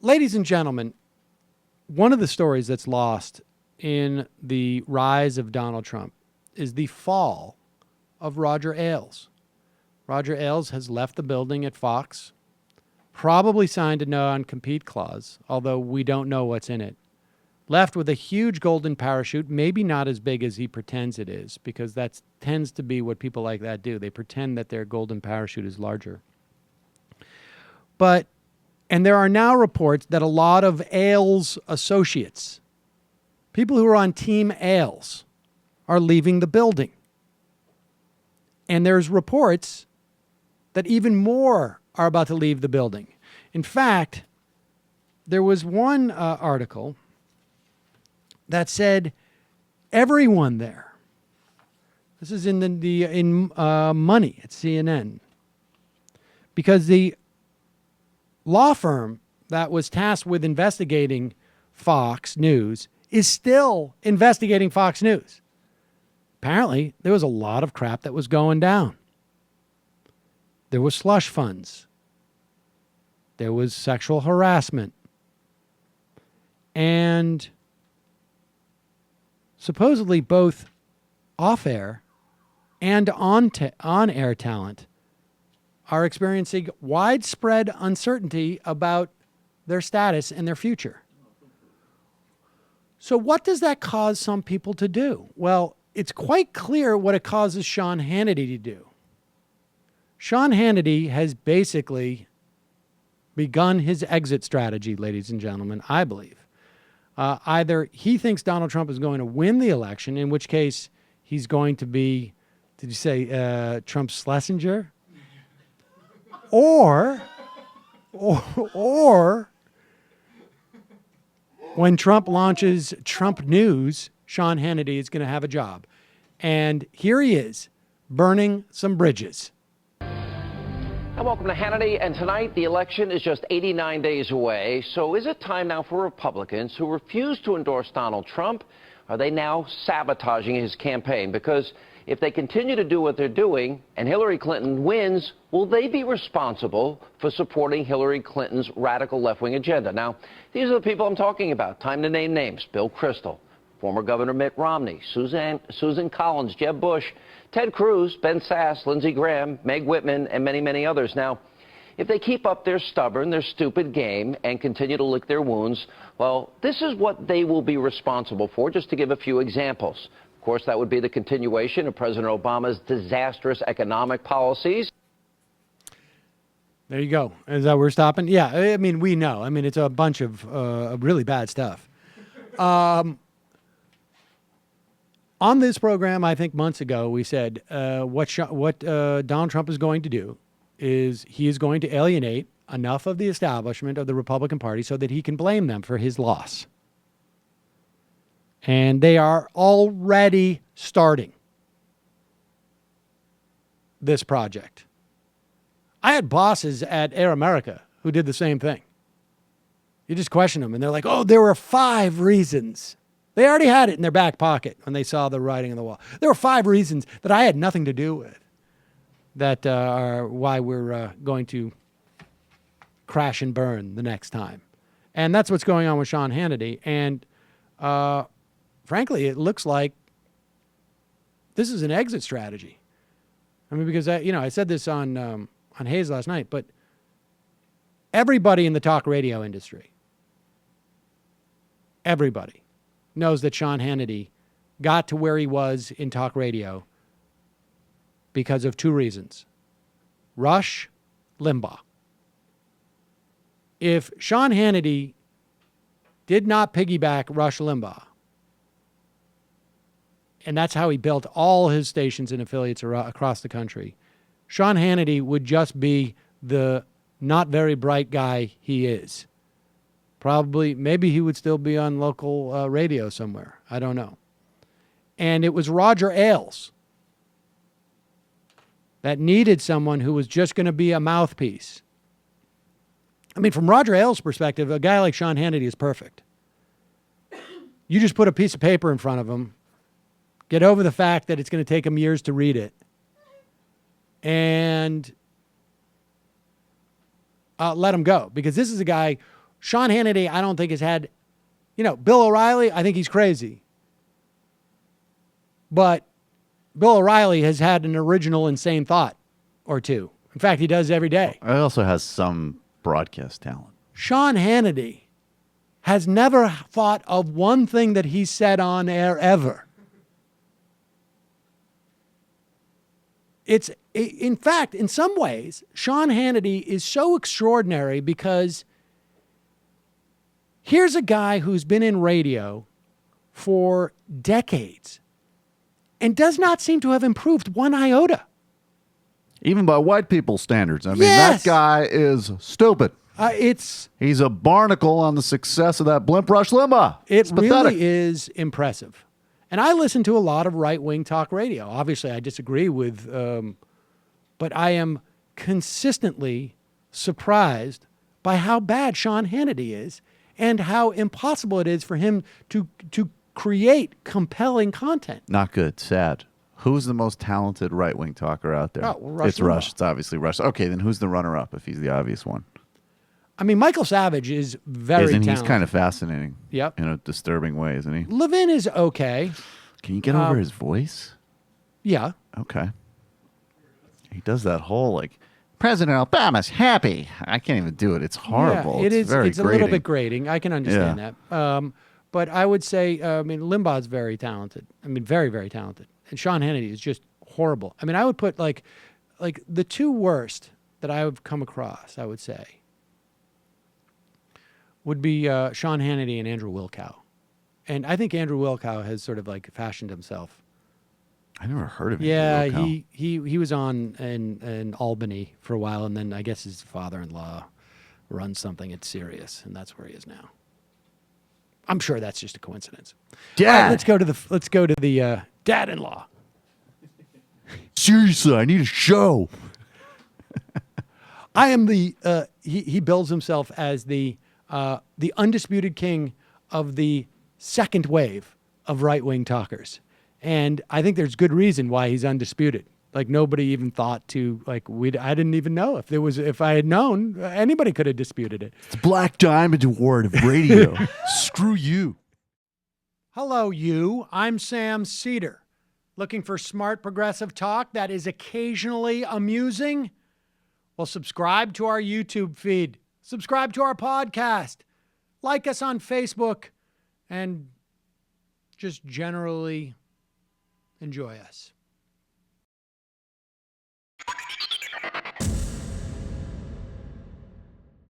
Ladies and gentlemen, one of the stories that's lost in the rise of Donald Trump is the fall of Roger Ailes. Roger Ailes has left the building at Fox, probably signed a non-compete clause, although we don't know what's in it. Left with a huge golden parachute, maybe not as big as he pretends it is, because that tends to be what people like that do. They pretend that their golden parachute is larger. And there are now reports that a lot of Ailes associates, people who are on Team Ailes, are leaving the building. And there's reports that even more are about to leave the building. In fact, there was one article that said everyone there, this is in Money at CNN, because the law firm that was tasked with investigating Fox News is still investigating Fox News. Apparently, there was a lot of crap that was going down. There was slush funds. There was sexual harassment. And supposedly both off-air and on-air talent are experiencing widespread uncertainty about their status and their future. So what does that cause some people to do? Well, it's quite clear what it causes Sean Hannity to do. Sean Hannity has basically begun his exit strategy, ladies and gentlemen, I believe. Either he thinks Donald Trump is going to win the election, in which case he's going to be, did you say Trump's Schlesinger? Or when Trump launches Trump News, Sean Hannity is going to have a job. And here he is, burning some bridges. And welcome to Hannity. And tonight, the election is just 89 days away. So is it time now for Republicans who refuse to endorse Donald Trump? Are they now sabotaging his campaign? Because if they continue to do what they're doing and Hillary Clinton wins, will they be responsible for supporting Hillary Clinton's radical left-wing agenda? Now, these are the people I'm talking about. Time to name names. Bill Kristol, former Governor Mitt Romney, Susan Collins, Jeb Bush, Ted Cruz, Ben Sasse, Lindsey Graham, Meg Whitman, and many, many others. Now, if they keep up their stubborn, their stupid game and continue to lick their wounds, well, this is what they will be responsible for, just to give a few examples. Of course, that would be the continuation of President Obama's disastrous economic policies. There you go. Is that where we're stopping? Yeah, I mean, we know. I mean, it's a bunch of really bad stuff. On this program, I think months ago, we said what Donald Trump is going to do is he is going to alienate enough of the establishment of the Republican Party so that he can blame them for his loss. And they are already starting this project. I had bosses at Air America who did the same thing. You just question them, and they're like, oh, there were 5 reasons. They already had it in their back pocket when they saw the writing on the wall. There were 5 reasons that I had nothing to do with that are why we're going to crash and burn the next time. And that's what's going on with Sean Hannity. And frankly, it looks like this is an exit strategy. I mean, because I said this on Hayes last night, but everybody in the talk radio industry, everybody knows that Sean Hannity got to where he was in talk radio because of 2 reasons. Rush, Limbaugh. If Sean Hannity did not piggyback Rush Limbaugh, and that's how he built all his stations and affiliates across the country, Sean Hannity would just be the not very bright guy he is. Probably, maybe he would still be on local radio somewhere. I don't know. And it was Roger Ailes that needed someone who was just going to be a mouthpiece. I mean, from Roger Ailes' perspective, a guy like Sean Hannity is perfect. You just put a piece of paper in front of him, get over the fact that it's going to take him years to read it, and let him go, because this is a guy, Sean Hannity, I don't think has had, Bill O'Reilly, I think he's crazy. But Bill O'Reilly has had an original insane thought or two. In fact, he does every day. He also has some broadcast talent. Sean Hannity has never thought of one thing that he said on air ever. In fact, in some ways, Sean Hannity is so extraordinary because here's a guy who's been in radio for decades and does not seem to have improved one iota. Even by white people's standards. I mean, Yes. that guy is stupid. He's a barnacle on the success of that blimp Rush Limbaugh. It's pathetic. Really is impressive. And I listen to a lot of right-wing talk radio. Obviously, I disagree with, but I am consistently surprised by how bad Sean Hannity is and how impossible it is for him to create compelling content. Not good. Sad. Who's the most talented right-wing talker out there? Oh, well, Rush it's Limbaugh. Rush. It's obviously Rush. Okay, then who's the runner-up if he's the obvious one? I mean, Michael Savage is very Isn't talented. he's kind of fascinating? Yep. In a disturbing way, isn't he? Levin is okay. Can you get over his voice? Yeah. Okay. He does that whole, like, President Obama's happy. I can't even do it. It's horrible. Yeah, it is. Very It's a grating. little bit grating. I can understand that. But I would say, Limbaugh's very talented. I mean, very, very talented. And Sean Hannity is just horrible. I mean, I would put like the two worst that I have come across, I would say, would be Sean Hannity and Andrew Wilkow. And I think Andrew Wilkow has sort of like fashioned himself. I never heard of him. Yeah, he was on in Albany for a while, and then I guess his father-in-law runs something at Sirius, and that's where he is now. I'm sure that's just a coincidence. Dad. All right, let's go to the dad-in-law. Seriously, I need a show. I am the he bills himself as the undisputed king of the second wave of right-wing talkers. And I think there's good reason why he's undisputed. Like nobody even thought to I didn't even know if I had known, anybody could have disputed it. It's Black Diamond Award of radio. Screw you. Hello, you. I'm Sam Seder. Looking for smart progressive talk that is occasionally amusing? Well, subscribe to our YouTube feed. Subscribe to our podcast. Like us on Facebook. And just generally enjoy us.